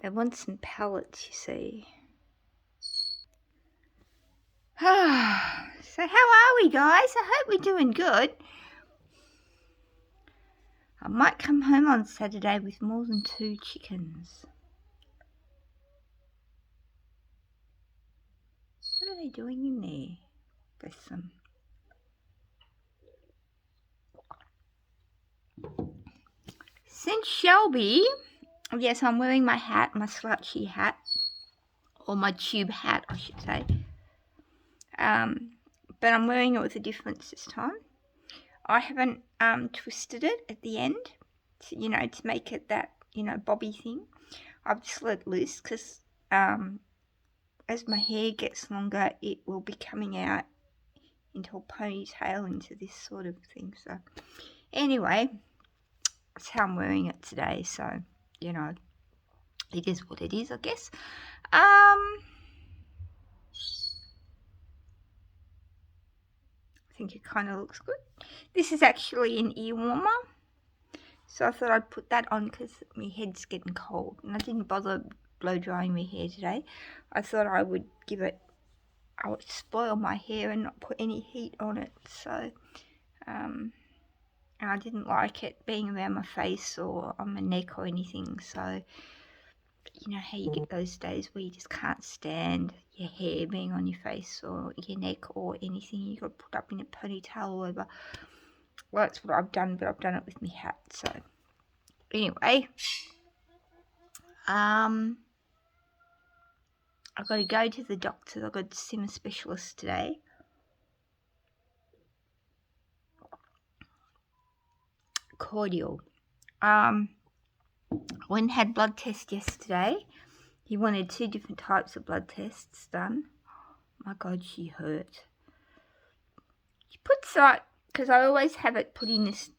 They want some pellets, you see. So how are we, guys? I hope we're doing good. I might come home on Saturday with more than 2 chickens. What are they doing in there? Bless them. Since Shelby, yes, I'm wearing my hat, my slouchy hat, or my tube hat, I should say. But I'm wearing it with a difference this time. I haven't twisted it at the end, to make it that, bobby thing. I've just let it loose because as my hair gets longer, it will be coming out into a ponytail, into this sort of thing. So anyway, that's how I'm wearing it today. So, it is what it is, I guess. I think it kind of looks good. This is actually an ear warmer. So I thought I'd put that on because my head's getting cold. And I didn't bother blow drying my hair today. I thought I would I would spoil my hair and not put any heat on it. So, and I didn't like it being around my face or on my neck or anything. So, you know how you get those days where you just can't stand your hair being on your face or your neck or anything. You got to put up in a ponytail or whatever. Well, that's what I've done, but I've done it with my hat. So, anyway, I've got to go to the doctor. I've got to see my specialist today. Cordial. Went and had blood test yesterday. He wanted 2 different types of blood tests done. My God, she hurt. She puts because I always have it put in this,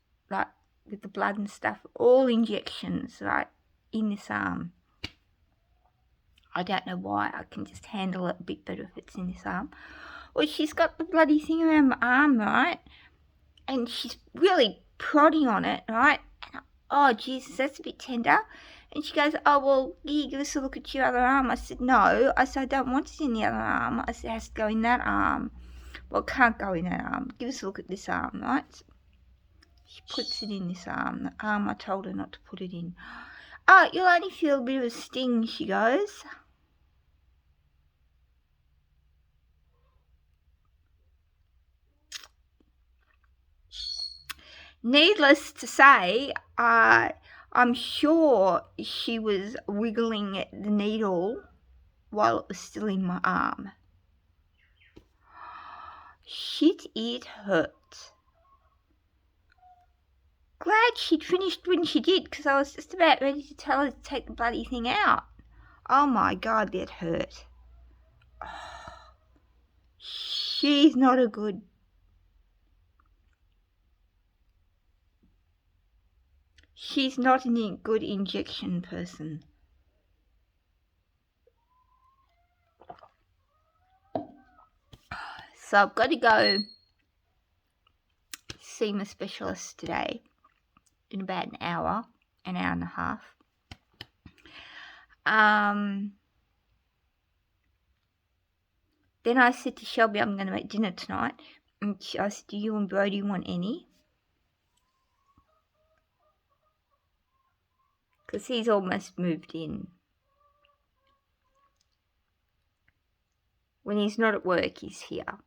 with the blood and stuff, all injections, in this arm. I don't know why. I can just handle it a bit better if it's in this arm. Well, she's got the bloody thing around my arm, right? And she's really prodding on it, right? And oh, Jesus, that's a bit tender. And she goes, oh, well, here, give us a look at your other arm. I said, no. I said, I don't want it in the other arm. I said, it has to go in that arm. Well, it can't go in that arm. Give us a look at this arm, right? She puts it in this arm. The arm I told her not to put it in. Oh, you'll only feel a bit of a sting, she goes. Needless to say, I'm sure she was wiggling the needle while it was still in my arm. Shit, it hurt. Glad she'd finished when she did, because I was just about ready to tell her to take the bloody thing out. Oh my God, that hurt. She's not a good... She's not a good injection person. So I've got to go see my specialist today in about an hour and a half. Then I said to Shelby, I'm going to make dinner tonight. And I said, do you and Brody want any? Because he's almost moved in. When he's not at work, he's here.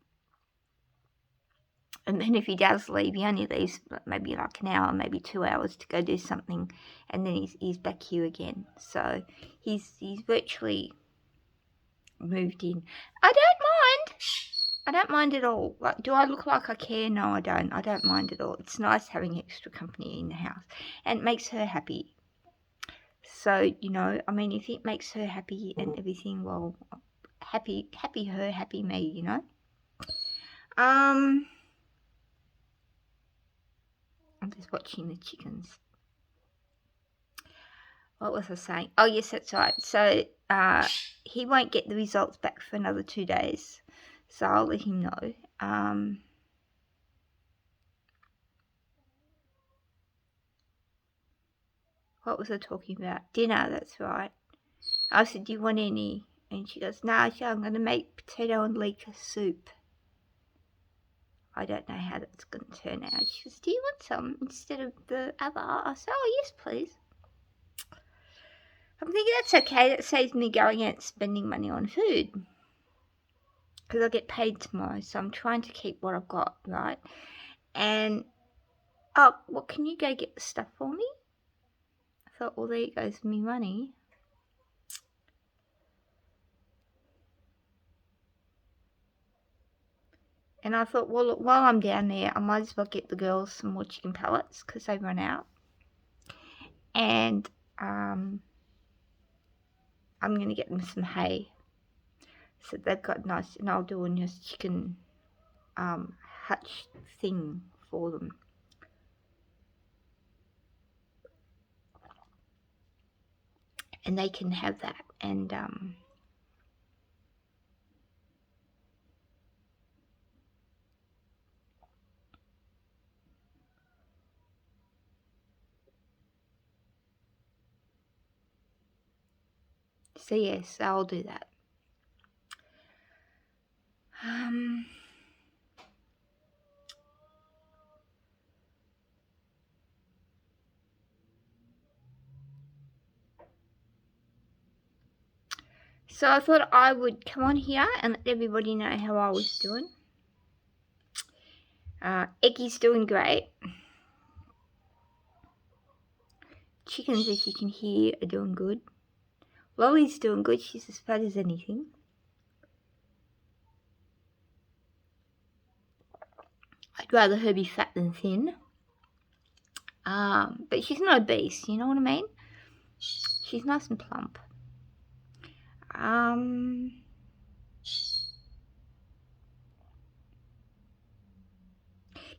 And then if he does leave, he only leaves maybe like an hour, maybe 2 hours to go do something. And then he's back here again. So he's virtually moved in. I don't mind at all. Do I look like I care? No, I don't. I don't mind at all. It's nice having extra company in the house. And it makes her happy. So, if it makes her happy and everything, well, happy her, happy me, I'm just watching the chickens. What was I saying? Oh, yes, that's right. So, he won't get the results back for another 2 days. So I'll let him know. What was I talking about? Dinner, that's right. I said, do you want any? And she goes, no, I'm going to make potato and leek soup. I don't know how that's going to turn out. She goes, do you want some instead of the other? I said, oh, yes, please. I'm thinking that's okay. That saves me going out and spending money on food. Because I get paid tomorrow, so I'm trying to keep what I've got, right? And, oh, well, can you go get the stuff for me? I thought, well, there goes me money. And I thought, well, look, while I'm down there, I might as well get the girls some more chicken pellets because they've run out. And I'm going to get them some hay. So they've got nice, and I'll do a nice chicken hutch thing for them. And they can have that. And so yes, I'll do that. So I thought I would come on here and let everybody know how I was doing. Eggy's doing great. Chickens, as you can hear, are doing good. Lolly's doing good. She's as fat as anything. I'd rather her be fat than thin. But she's not obese, you know what I mean? She's nice and plump.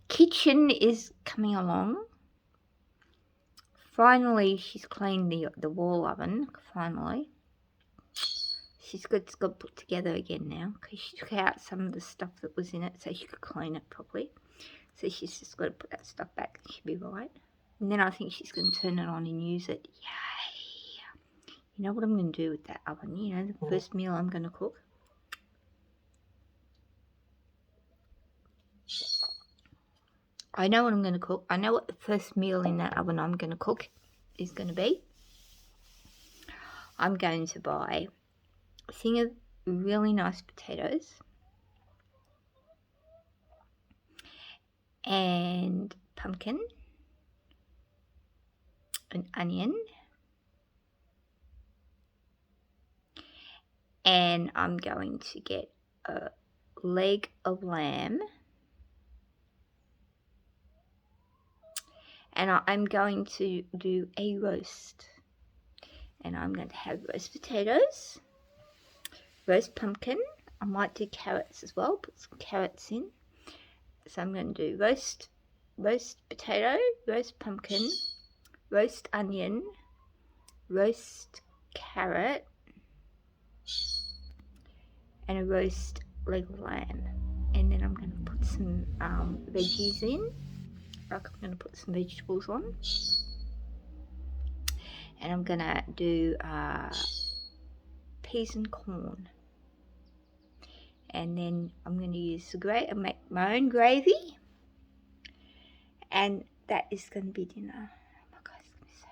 Kitchen is coming along. Finally, she's cleaned the wall oven. Finally. She's got put together again now because she took out some of the stuff that was in it so she could clean it properly. So she's just got to put that stuff back and she'll be right. And then I think she's going to turn it on and use it. Yay! You know what I'm going to do with that oven? You know, the first meal I'm going to cook. I know what I'm going to cook. I know what the first meal in that oven I'm going to cook is going to be. I'm going to buy a thing of really nice potatoes and pumpkin, an onion, and I'm going to get a leg of lamb, and I'm going to do a roast, and I'm going to have roast potatoes, roast pumpkin. I might do carrots as well, put some carrots in. So I'm going to do roast potato, roast pumpkin, roast onion, roast carrot, and a roast leg of lamb. And then I'm going to put some veggies in. Like I'm going to put some vegetables on. And I'm going to do peas and corn. And then I'm going to use I'll make my own gravy. And that is going to be dinner. Oh my God, it's going to be so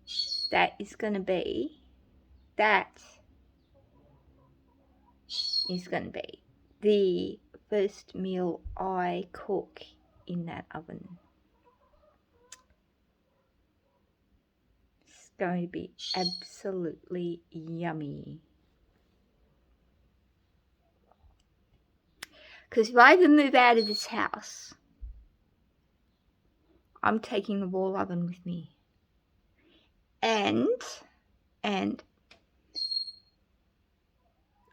nice. That is going to be the first meal I cook in that oven. It's going to be absolutely yummy. Because if I ever move out of this house, I'm taking the wall oven with me. And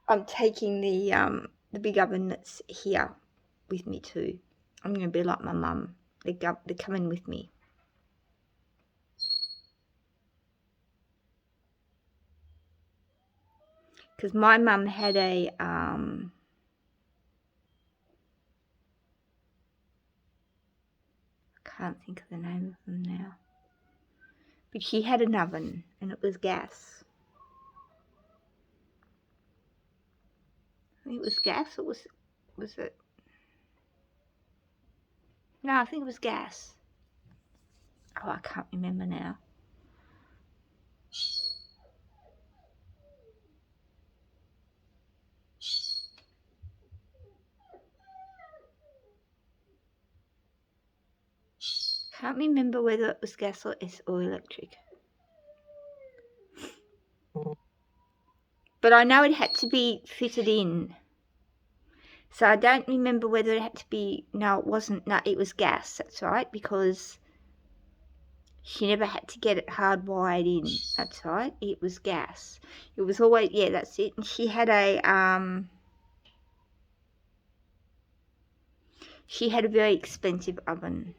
I'm taking the big oven that's here with me too. I'm going to be like my mum. They're coming with me. Because my mum had a I can't think of the name of them now. But she had an oven, and it was gas. I think it was gas, or was it? No, I think it was gas. Oh, I can't remember now. Can't remember whether it was gas or electric. But I know it had to be fitted in. So I don't remember whether it had to be, no, it wasn't, no, it was gas, that's right, because she never had to get it hardwired in, that's right, it was gas. It was always, yeah, that's it, and she had a very expensive oven.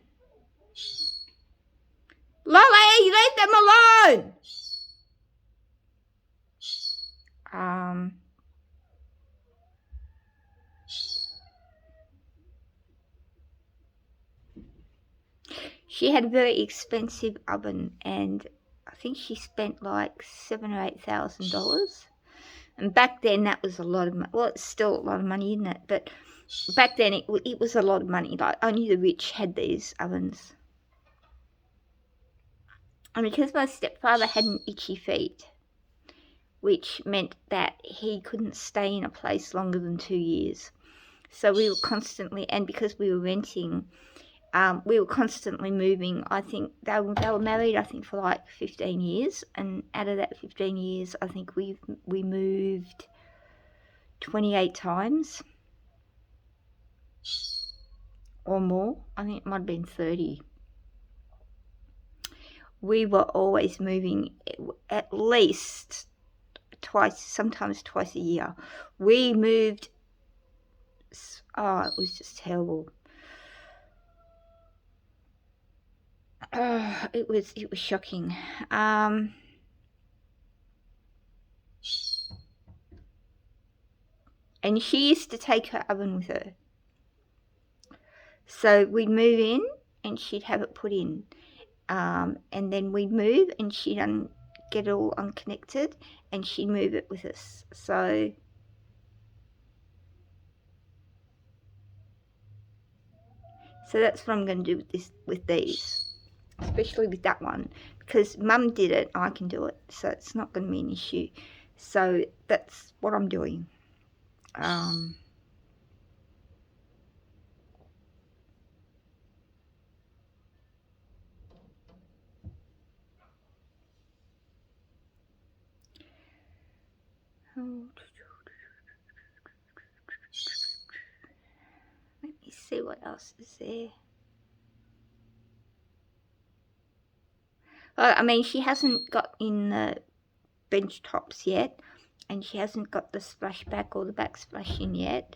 Lolly, leave them alone! She had a very expensive oven, and I think she spent like $7,000 or $8,000. And back then, that was a lot of money. Well, it's still a lot of money, isn't it? But back then, it was a lot of money. Like, only the rich had these ovens. And because my stepfather had an itchy feet, which meant that he couldn't stay in a place longer than 2 years. So we were constantly, and because we were renting, we were constantly moving. I think they were married, I think, for like 15 years. And out of that 15 years, I think we moved 28 times or more. I think it might have been 30. We were always moving at least twice, sometimes twice a year. We moved, it was just terrible. It was shocking. And she used to take her oven with her. So we'd move in and she'd have it put in. And then we'd move and she'd get it all unconnected and she'd move it with us. So that's what I'm going to do with these, especially with that one, because Mum did it, I can do it, so it's not going to be an issue. So that's what I'm doing. Let me see what else is there. Well, I mean, she hasn't got in the bench tops yet, and she hasn't got the splashback or the backsplash in yet,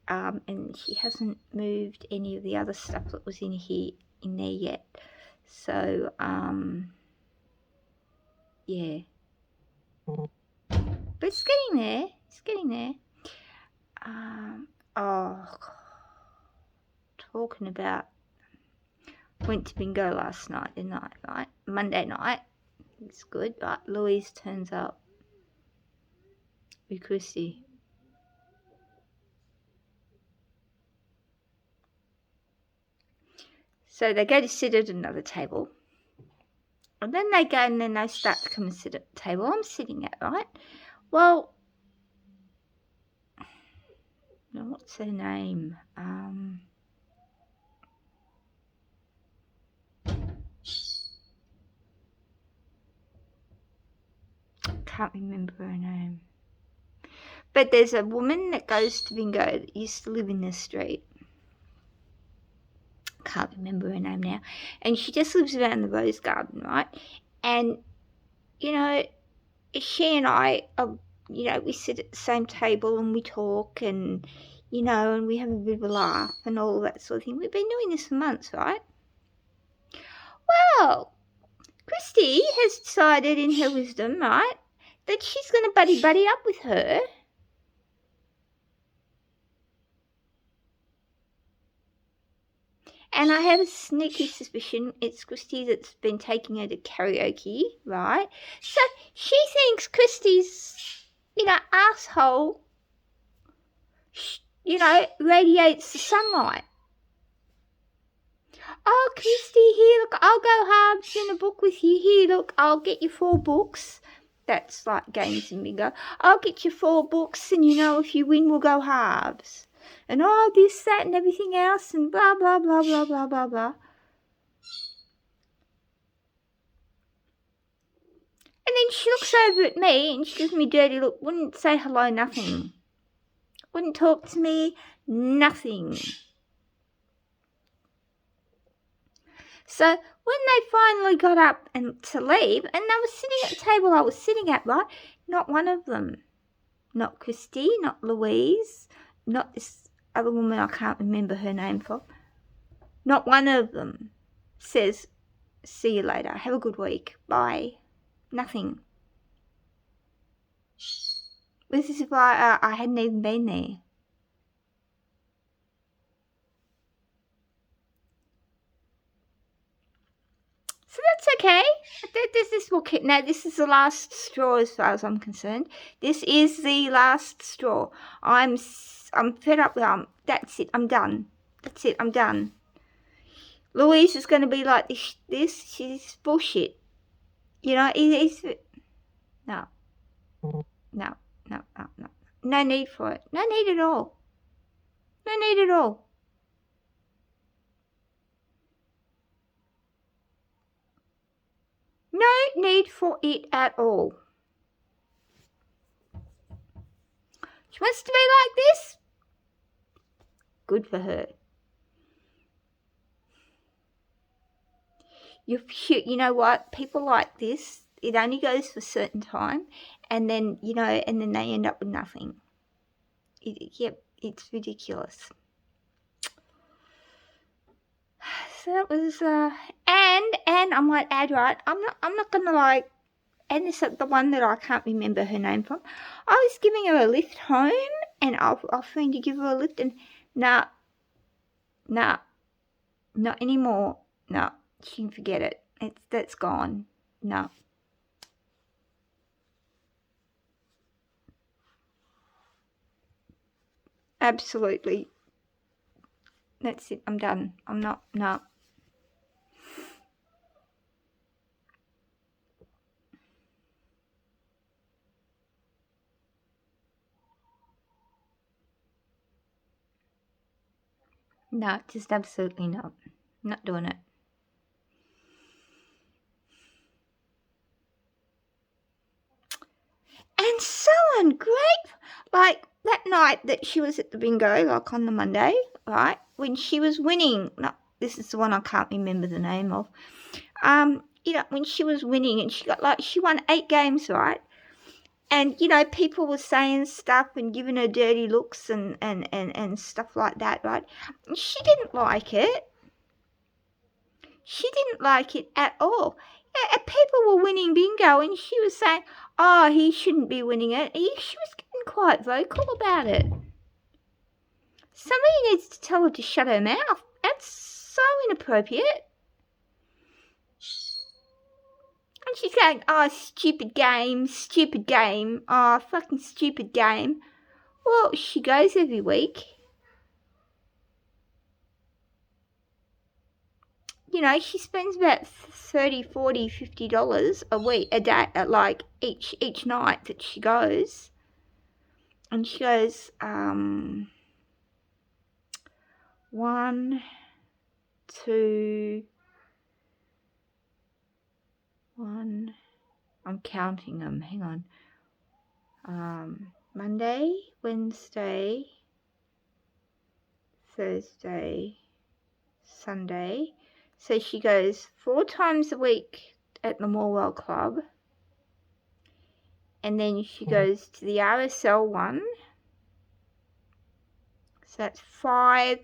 and she hasn't moved any of the other stuff that was in there yet. So yeah, but it's getting there. It's getting there. Talking about, went to bingo last night, right? Monday night. It's good, but Louise turns up with Christy. So they go to sit at another table. And then they go and then they start to come and sit at the table I'm sitting at, right? Well, now what's her name? Can't remember her name. But there's a woman that goes to bingo that used to live in this street. Can't remember her name now. And she just lives around the Rose Garden, right? And, you know, she and I are, you know, we sit at the same table and we talk and, you know, and we have a bit of a laugh and all that sort of thing. We've been doing this for months, right? Well, Christy has decided in her wisdom, right, that she's going to buddy up with her. And I have a sneaky suspicion it's Christy that's been taking her to karaoke, right? So she thinks Christy's, asshole, radiates the sunlight. Oh, Christy, here, look, I'll go halves in a book with you. Here, look, I'll get you 4 books. That's like games and bingo. I'll get you 4 books, and if you win, we'll go halves. And all this, that, and everything else, and blah, blah, blah, blah, blah, blah, blah. And then she looks over at me, and she gives me a dirty look. Wouldn't say hello, nothing. Wouldn't talk to me, nothing. So when they finally got up and to leave, and they were sitting at the table I was sitting at, right, not one of them, not Christy, not Louise, not this other woman I can't remember her name for, not one of them says, see you later, have a good week, bye, nothing. This is why I hadn't even been there. So that's okay. This is the last straw as far as I'm concerned. This is the last straw. I'm fed up with that's it. I'm done. That's it. I'm done. Louise is going to be like this. She's bullshit. It's no. No need for it. No need at all. No need at all. No need for it at all. She wants to be like this. Good for her. You know what? People like this, it only goes for a certain time, and then and then they end up with nothing. It's ridiculous. So that was and I might add, right, I'm not gonna and this is the one that I can't remember her name from. I was giving her a lift home and offering to give her a lift, and nah, not anymore. No, she can forget it. That's gone. No. Absolutely. That's it. I'm done. I'm not. No. No, just absolutely not. Not doing it. And so ungrateful. Like that night that she was at the bingo, like on the Monday, right? When she was winning. No, this is the one I can't remember the name of. When she was winning and she won 8 games, right? And, people were saying stuff and giving her dirty looks and stuff like that, right? And she didn't like it. She didn't like it at all. Yeah, people were winning bingo and she was saying, oh, he shouldn't be winning it. She was getting quite vocal about it. Somebody needs to tell her to shut her mouth. That's so inappropriate. And she's going, oh, stupid game. Oh, fucking stupid game. Well, she goes every week. She spends about $30, $40, $50 a week, a day, like each night that she goes. And she goes, 1, 2, 1. I'm counting them. Hang on. Monday, Wednesday, Thursday, Sunday. So she goes 4 times a week at the Morwell Club. And then she goes to the RSL one. So that's 5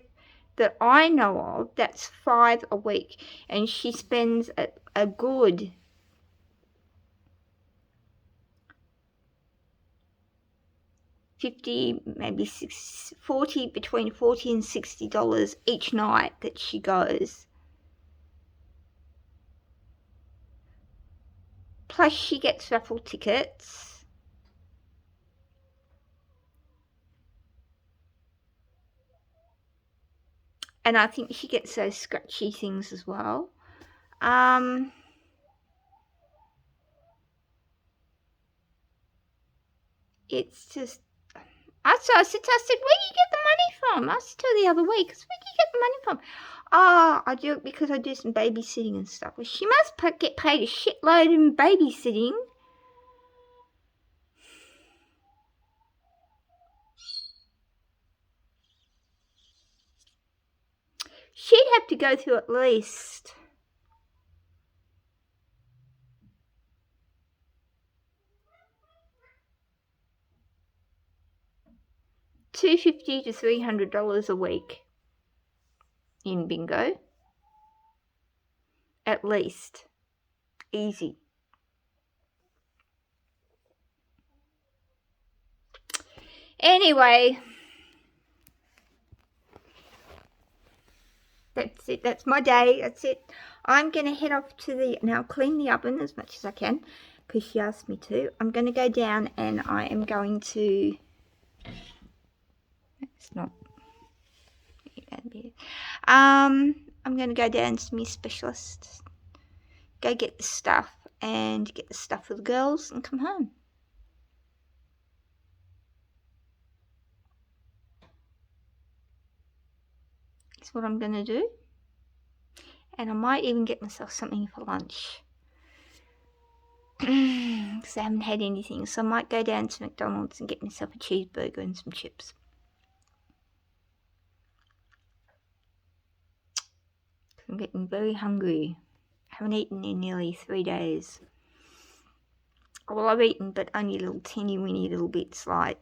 that I know of. That's 5 a week. And she spends a good $50, maybe $40, between $40 and $60 each night that she goes. Plus she gets raffle tickets. And I think she gets those scratchy things as well. It's just, I said, where do you get the money from? I said to her the other week, where do you get the money from? Oh, I do it because I do some babysitting and stuff. Well, she must get paid a shitload in babysitting. She'd have to go through at least $250 to $300 a week in bingo. At least. Easy. Anyway, that's it. That's my day. That's it. I'm going to head off to now clean the oven as much as I can because she asked me to. I'm going to go down and I am going to, it's not, I'm going to go down to my specialist, go get the stuff and get the stuff for the girls and come home. That's what I'm going to do. And I might even get myself something for lunch. Because I haven't had anything. So I might go down to McDonald's and get myself a cheeseburger and some chips. I'm getting very hungry. I haven't eaten in nearly 3 days. Well, I've eaten, but only little teeny weeny little bits, like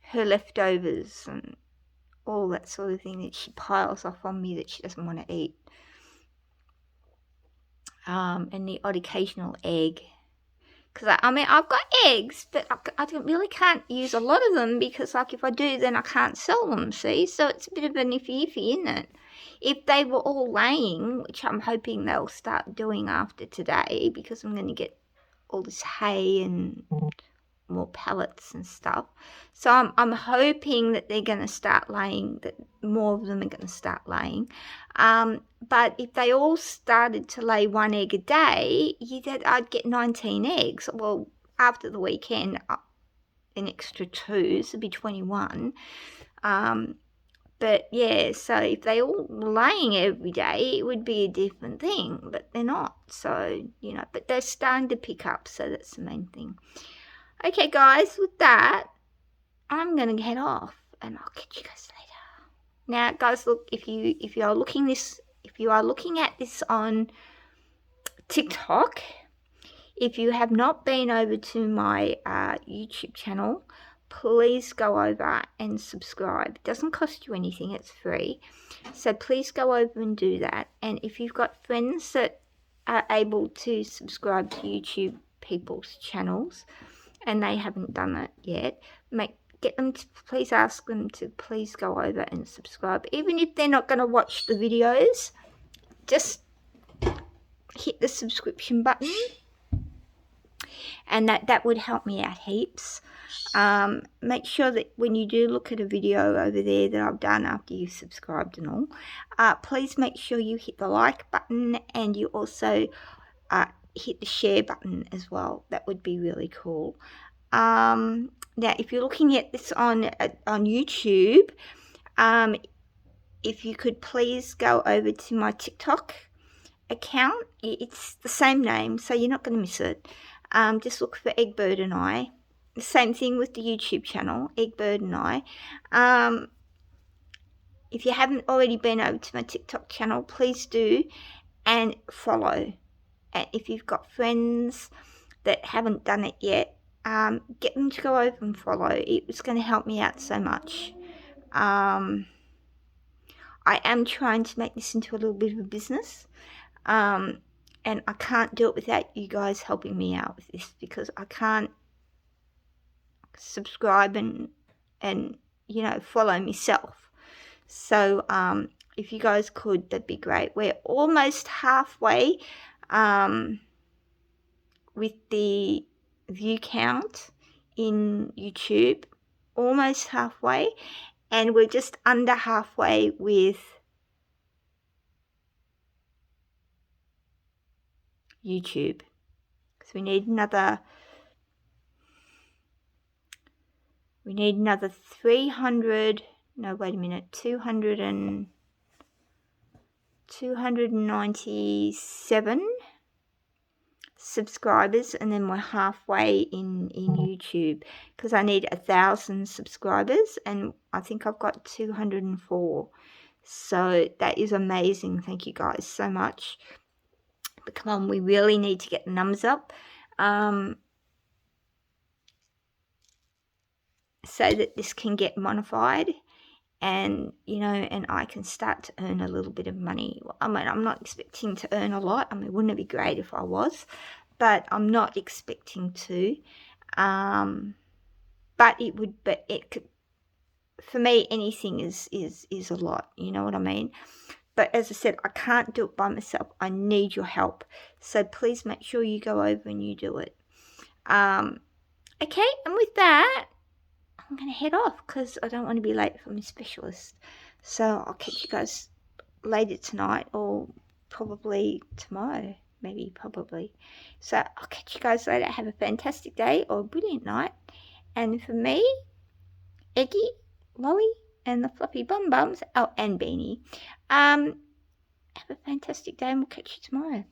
her leftovers and all that sort of thing that she piles off on me that she doesn't want to eat. And the odd occasional egg. Because, I mean, I've got eggs, but I really can't use a lot of them because, like, if I do, then I can't sell them, see? So it's a bit of an iffy, isn't it? If they were all laying, which I'm hoping they'll start doing after today because I'm going to get all this hay and more pellets and stuff. So I'm hoping that they're going to start laying, that more of them are going to start laying. But if they all started to lay 1 egg a day, I'd get 19 eggs. Well, after the weekend, an extra 2, so it'd be 21. But yeah, so if they all were laying every day, it would be a different thing, but they're not. So, but they're starting to pick up, so that's the main thing. Okay, guys, with that, I'm going to head off, and I'll catch you guys later. Now, guys, look, if you are looking at this on TikTok, if you have not been over to my YouTube channel, please go over and subscribe. It doesn't cost you anything, it's free. So please go over and do that. And if you've got friends that are able to subscribe to YouTube people's channels and they haven't done it yet, please ask them to please go over and subscribe. Even if they're not going to watch the videos, just hit the subscription button, and that would help me out heaps. Make sure that when you do look at a video over there that I've done after you've subscribed and all, please make sure you hit the like button and you also hit the share button as well. That would be really cool. Now, if you're looking at this on YouTube, if you could please go over to my TikTok account. It's the same name, so you're not going to miss it. Just look for Eggbird and I. The same thing with the YouTube channel, Eggbird and I. If you haven't already been over to my TikTok channel, please do and follow. And if you've got friends that haven't done it yet, get them to go over and follow. It's going to help me out so much. I am trying to make this into a little bit of a business. And I can't do it without you guys helping me out with this because I can't subscribe and you know, follow myself. So if you guys could, that'd be great. We're almost halfway with the view count in YouTube, almost halfway, and we're just under halfway with YouTube. So we need another 300, no, wait a minute, 297 subscribers, and then we're halfway in YouTube, because I need 1,000 subscribers, and I think I've got 204. So that is amazing. Thank you guys so much. But come on, we really need to get the numbers up, so that this can get modified, and you know, and I can start to earn a little bit of money. I mean, I'm not expecting to earn a lot. I mean, wouldn't it be great if I was? But I'm not expecting to. But it could, for me, anything is a lot. You know what I mean? But as I said, I can't do it by myself. I need your help. So please make sure you go over and you do it. Okay, and with that, I'm going to head off because I don't want to be late for my specialist. So I'll catch you guys later tonight, or probably tomorrow, maybe, probably. So I'll catch you guys later. Have a fantastic day or a brilliant night. And for me, Eggy, Lolly, and the Fluffy Bum Bums, oh, and Beanie, have a fantastic day, and we'll catch you tomorrow.